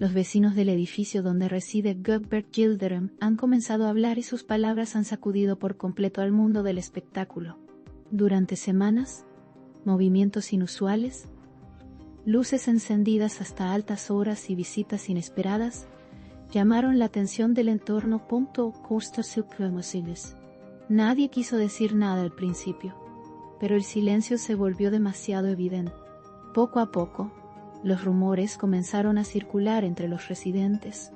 Los vecinos del edificio donde reside Gökberg Yildirim han comenzado a hablar y sus palabras han sacudido por completo al mundo del espectáculo. Durante semanas, movimientos inusuales, luces encendidas hasta altas horas y visitas inesperadas llamaron la atención del entorno. Nadie quiso decir nada al principio, pero el silencio se volvió demasiado evidente. Poco a poco, los rumores comenzaron a circular entre los residentes.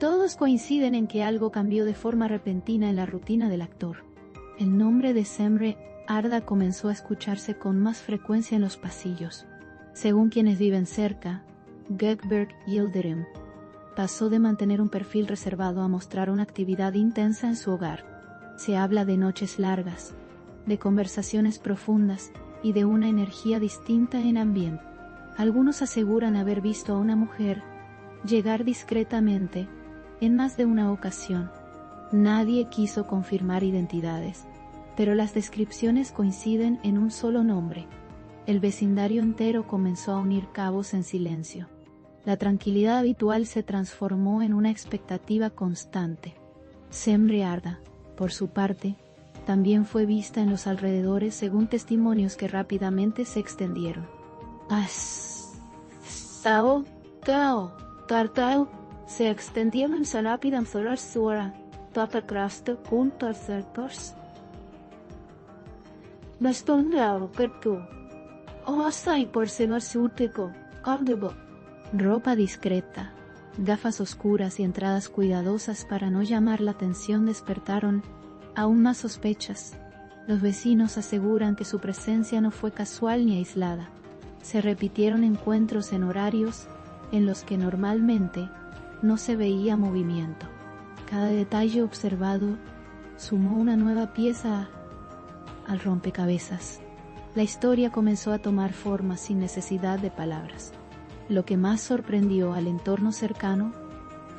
Todos coinciden en que algo cambió de forma repentina en la rutina del actor. El nombre de Semre Arda comenzó a escucharse con más frecuencia en los pasillos. Según quienes viven cerca, Gökberg Yildirim pasó de mantener un perfil reservado a mostrar una actividad intensa en su hogar. Se habla de noches largas, de conversaciones profundas y de una energía distinta en ambiente. Algunos aseguran haber visto a una mujer llegar discretamente en más de una ocasión. Nadie quiso confirmar identidades, pero las descripciones coinciden en un solo nombre. El vecindario entero comenzó a unir cabos en silencio. La tranquilidad habitual se transformó en una expectativa constante. Semre Arda, por su parte, también fue vista en los alrededores según testimonios que rápidamente se extendieron. Se extendieron ropa discreta, gafas oscuras y entradas cuidadosas para no llamar la atención despertaron aún más sospechas. Los vecinos aseguran que su presencia no fue casual ni aislada. Se repitieron encuentros en horarios en los que normalmente no se veía movimiento. Cada detalle observado sumó una nueva pieza al rompecabezas. La historia comenzó a tomar forma sin necesidad de palabras. Lo que más sorprendió al entorno cercano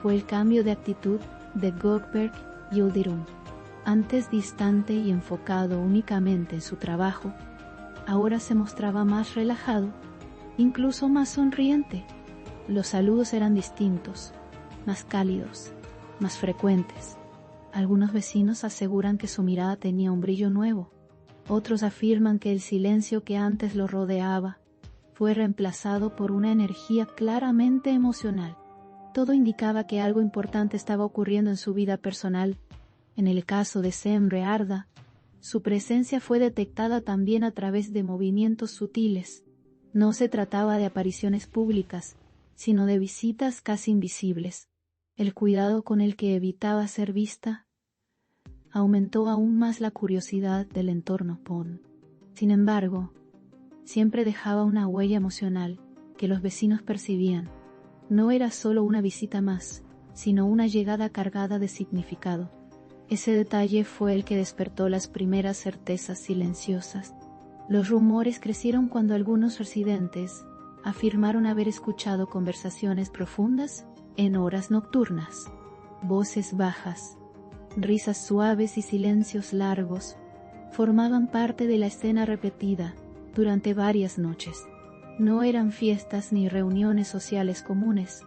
fue el cambio de actitud de Gökberg Yildirim. Antes distante y enfocado únicamente en su trabajo, ahora se mostraba más relajado, incluso más sonriente. Los saludos eran distintos, más cálidos, más frecuentes. Algunos vecinos aseguran que su mirada tenía un brillo nuevo. Otros afirman que el silencio que antes lo rodeaba fue reemplazado por una energía claramente emocional. Todo indicaba que algo importante estaba ocurriendo en su vida personal. En el caso de Semre Arda, su presencia fue detectada también a través de movimientos sutiles. No se trataba de apariciones públicas, sino de visitas casi invisibles. El cuidado con el que evitaba ser vista aumentó aún más la curiosidad del entorno. Sin embargo, siempre dejaba una huella emocional que los vecinos percibían. No era solo una visita más, sino una llegada cargada de significado. Ese detalle fue el que despertó las primeras certezas silenciosas. Los rumores crecieron cuando algunos residentes afirmaron haber escuchado conversaciones profundas en horas nocturnas. Voces bajas, risas suaves y silencios largos formaban parte de la escena repetida durante varias noches. No eran fiestas ni reuniones sociales comunes.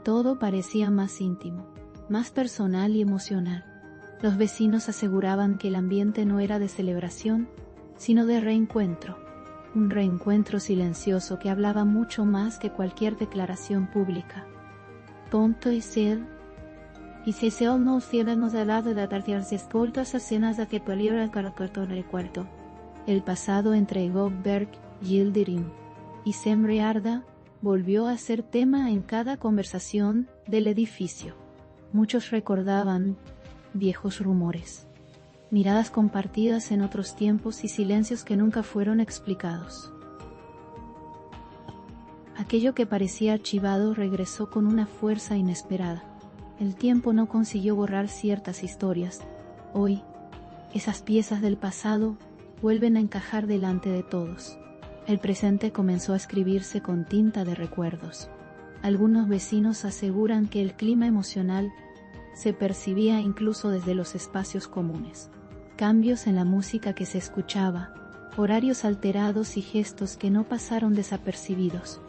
Todo parecía más íntimo, más personal y emocional. Los vecinos aseguraban que el ambiente no era de celebración, sino de reencuentro. Un reencuentro silencioso que hablaba mucho más que cualquier declaración pública. Y si se no ciéramos al lado de atarciarse escoltas escenas de que pelibra el caracol el cuarto. El pasado entre Gökberg Yildirim y Semre Arda volvió a ser tema en cada conversación del edificio. Muchos recordaban viejos rumores, miradas compartidas en otros tiempos y silencios que nunca fueron explicados. Aquello que parecía archivado regresó con una fuerza inesperada. El tiempo no consiguió borrar ciertas historias. Hoy, esas piezas del pasado vuelven a encajar delante de todos. El presente comenzó a escribirse con tinta de recuerdos. Algunos vecinos aseguran que el clima emocional se percibía incluso desde los espacios comunes. Cambios en la música que se escuchaba, horarios alterados y gestos que no pasaron desapercibidos.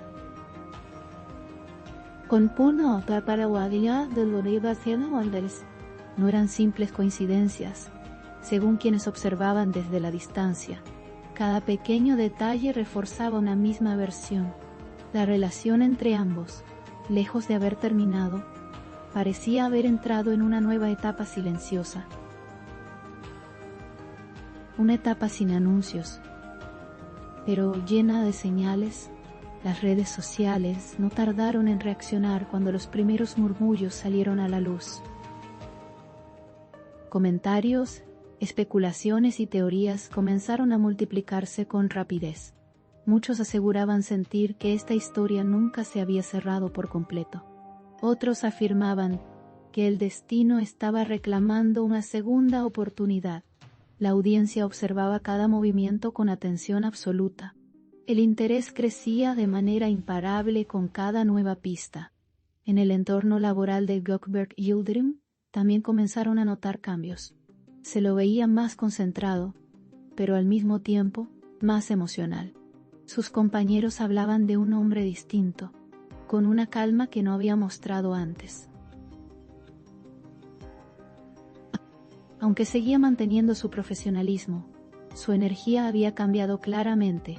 No eran simples coincidencias, según quienes observaban desde la distancia. Cada pequeño detalle reforzaba una misma versión. La relación entre ambos, lejos de haber terminado, parecía haber entrado en una nueva etapa silenciosa. Una etapa sin anuncios, pero llena de señales. Las redes sociales no tardaron en reaccionar cuando los primeros murmullos salieron a la luz. Comentarios, especulaciones y teorías comenzaron a multiplicarse con rapidez. Muchos aseguraban sentir que esta historia nunca se había cerrado por completo. Otros afirmaban que el destino estaba reclamando una segunda oportunidad. La audiencia observaba cada movimiento con atención absoluta. El interés crecía de manera imparable con cada nueva pista. En el entorno laboral de Gökberg Yildirim también comenzaron a notar cambios. Se lo veía más concentrado, pero al mismo tiempo más emocional. Sus compañeros hablaban de un hombre distinto, con una calma que no había mostrado antes. Aunque seguía manteniendo su profesionalismo, su energía había cambiado claramente.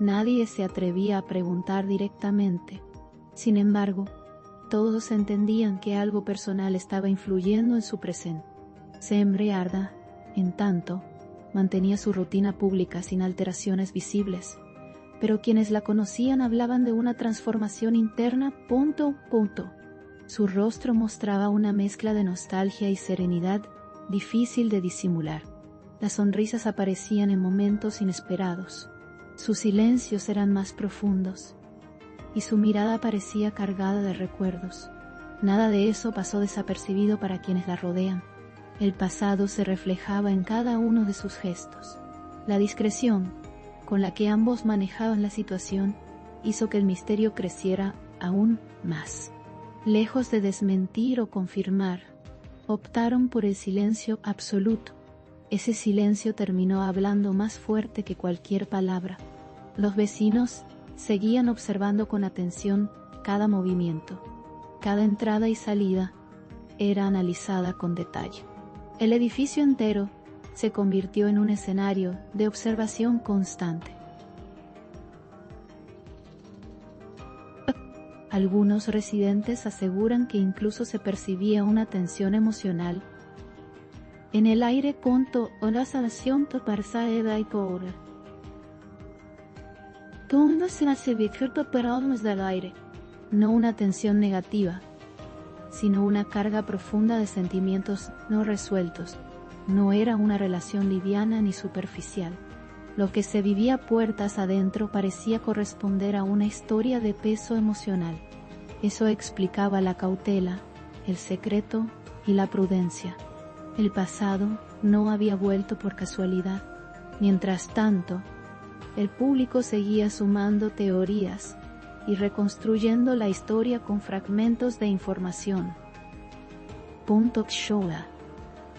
Nadie se atrevía a preguntar directamente. Sin embargo, todos entendían que algo personal estaba influyendo en su presente. Semriarda, en tanto, mantenía su rutina pública sin alteraciones visibles, pero quienes la conocían hablaban de una transformación interna. Su rostro mostraba una mezcla de nostalgia y serenidad difícil de disimular. Las sonrisas aparecían en momentos inesperados. Sus silencios eran más profundos, y su mirada parecía cargada de recuerdos. Nada de eso pasó desapercibido para quienes la rodean. El pasado se reflejaba en cada uno de sus gestos. La discreción con la que ambos manejaban la situación hizo que el misterio creciera aún más. Lejos de desmentir o confirmar, optaron por el silencio absoluto. Ese silencio terminó hablando más fuerte que cualquier palabra. Los vecinos seguían observando con atención cada movimiento. Cada entrada y salida era analizada con detalle. El edificio entero se convirtió en un escenario de observación constante. Algunos residentes aseguran que incluso se percibía una tensión emocional en el aire. No una tensión negativa, sino una carga profunda de sentimientos no resueltos. No era una relación liviana ni superficial. Lo que se vivía puertas adentro parecía corresponder a una historia de peso emocional. Eso explicaba la cautela, el secreto y la prudencia. El pasado no había vuelto por casualidad. Mientras tanto, el público seguía sumando teorías y reconstruyendo la historia con fragmentos de información.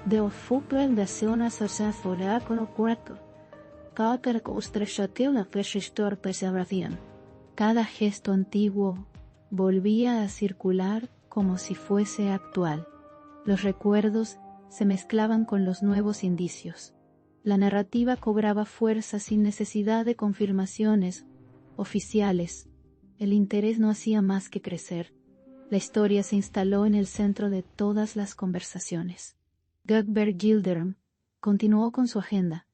De fútbol de zonas con cuarto. Cada gesto antiguo volvía a circular como si fuese actual. Los recuerdos se mezclaban con los nuevos indicios. La narrativa cobraba fuerza sin necesidad de confirmaciones oficiales. El interés no hacía más que crecer. La historia se instaló en el centro de todas las conversaciones. Gökberg Yildirim continuó con su agenda,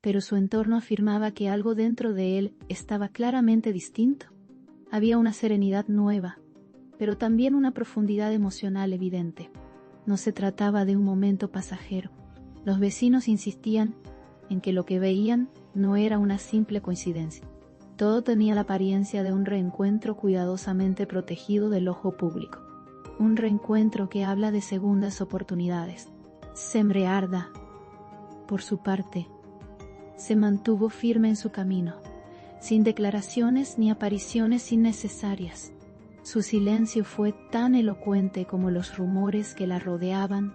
pero su entorno afirmaba que algo dentro de él estaba claramente distinto. Había una serenidad nueva, pero también una profundidad emocional evidente. No se trataba de un momento pasajero. Los vecinos insistían en que lo que veían no era una simple coincidencia. Todo tenía la apariencia de un reencuentro cuidadosamente protegido del ojo público. Un reencuentro que habla de segundas oportunidades. Semriarda, por su parte, se mantuvo firme en su camino, sin declaraciones ni apariciones innecesarias. Su silencio fue tan elocuente como los rumores que la rodeaban,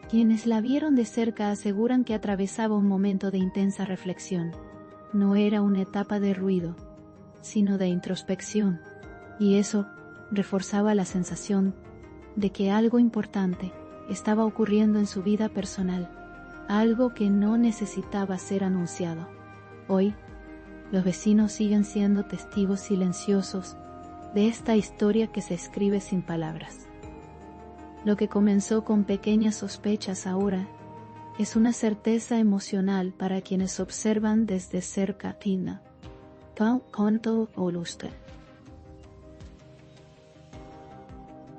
Quienes la vieron de cerca aseguran que atravesaba un momento de intensa reflexión. No era una etapa de ruido, sino de introspección, y eso reforzaba la sensación de que algo importante estaba ocurriendo en su vida personal, algo que no necesitaba ser anunciado. Hoy, los vecinos siguen siendo testigos silenciosos de esta historia que se escribe sin palabras. Lo que comenzó con pequeñas sospechas ahora es una certeza emocional para quienes observan desde cerca Tina. Conto Oluste.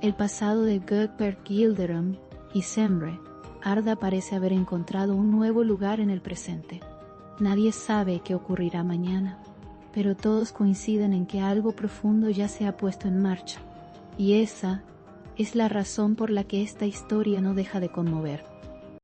El pasado de Gökberg Yildirim y Semre Arda parece haber encontrado un nuevo lugar en el presente. Nadie sabe qué ocurrirá mañana, pero todos coinciden en que algo profundo ya se ha puesto en marcha, y esa es la razón por la que esta historia no deja de conmover.